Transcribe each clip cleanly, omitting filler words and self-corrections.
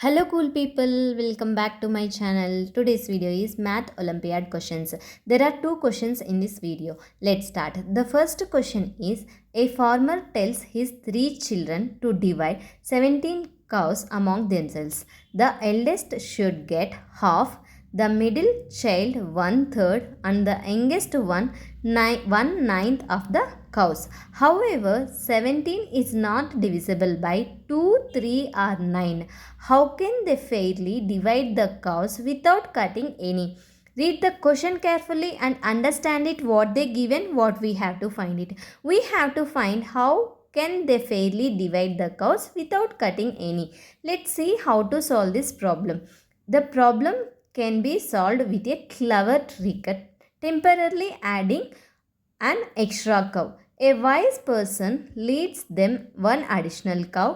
Hello cool people, welcome back to my channel. Today's video is Math Olympiad questions. There are two questions in this video. Let's start. The first question is, a farmer tells his three children to divide 17 cows among themselves. The eldest should get half, the middle child 1/3 and the youngest one 1/9 of the cows. However, 17 is not divisible by 2, 3 or 9. How can they fairly divide the cows without cutting any? Read the question carefully and understand it what they given, what we have to find it. We have to find how can they fairly divide the cows without cutting any. Let's see how to solve this problem. The problem can be solved with a clever trick, temporarily adding an extra cow. A wise person leads them one additional cow,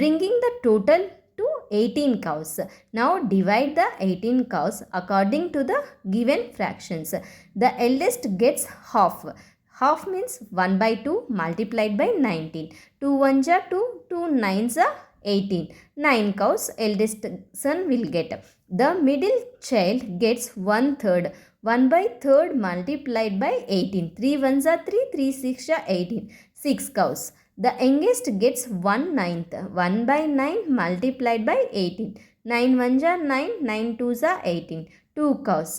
bringing the total to 18 cows. Now divide the 18 cows according to the given fractions. The eldest gets half. Half means 1/2 multiplied by 19. 2 1s are 2, 2 9s are 18. 9 cows eldest son will get. The middle child gets 1/3. 1/3 multiplied by 18. 3 1s are 3, 3 6 are 18. 6 cows. The youngest gets 1/9. 1/9 multiplied by 18. 9 1s are 9, 9 2s are 18. 2 cows.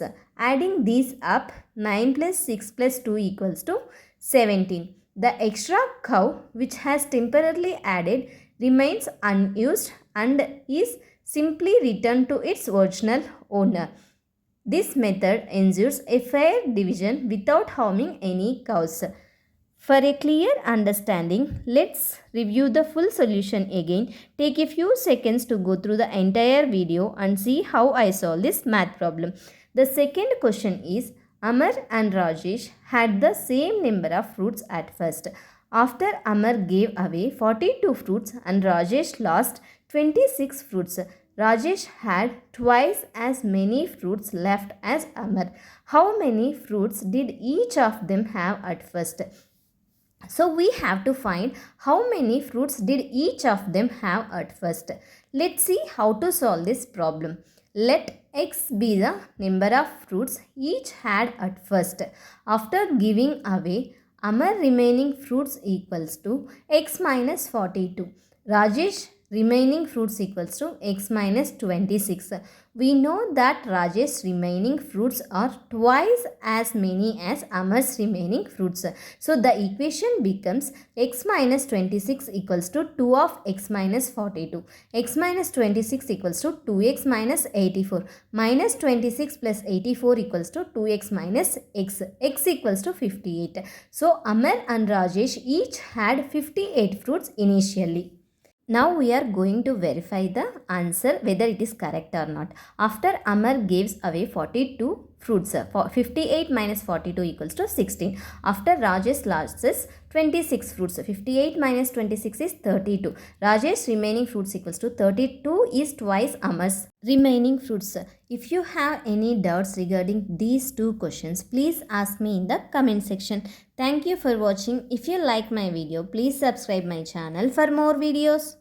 Adding these up, 9 plus 6 plus 2 equals to 17. The extra cow which has temporarily added remains unused and is simply returned to its original owner. This method ensures a fair division without harming any cows. For a clear understanding, let's review the full solution again. Take a few seconds to go through the entire video and see how I solve this math problem. The second question is, Amar and Rajesh had the same number of fruits at first. After Amar gave away 42 fruits and Rajesh lost 26 fruits, Rajesh had twice as many fruits left as Amar. How many fruits did each of them have at first? So we have to find how many fruits did each of them have at first. Let's see how to solve this problem. Let x be the number of fruits each had at first. After giving away, Amar remaining fruits equals to x minus 42. Rajesh remaining fruits equals to x minus 26. We know that Rajesh's remaining fruits are twice as many as Amar's remaining fruits. So the equation becomes x minus 26 equals to 2 of x minus 42. X minus 26 equals to 2x minus 84. Minus 26 plus 84 equals to 2x minus x. X equals to 58. So Amar and Rajesh each had 58 fruits initially. Now we are going to verify the answer whether it is correct or not. After Amar gives away 42 fruits, 58 minus 42 equals to 16. After Rajesh loses 26 fruits, 58 minus 26 is 32. Rajesh remaining fruits equals to 32 is twice Amar's remaining fruits. If you have any doubts regarding these two questions, please ask me in the comment section. Thank you for watching. If you like my video, please subscribe my channel for more videos.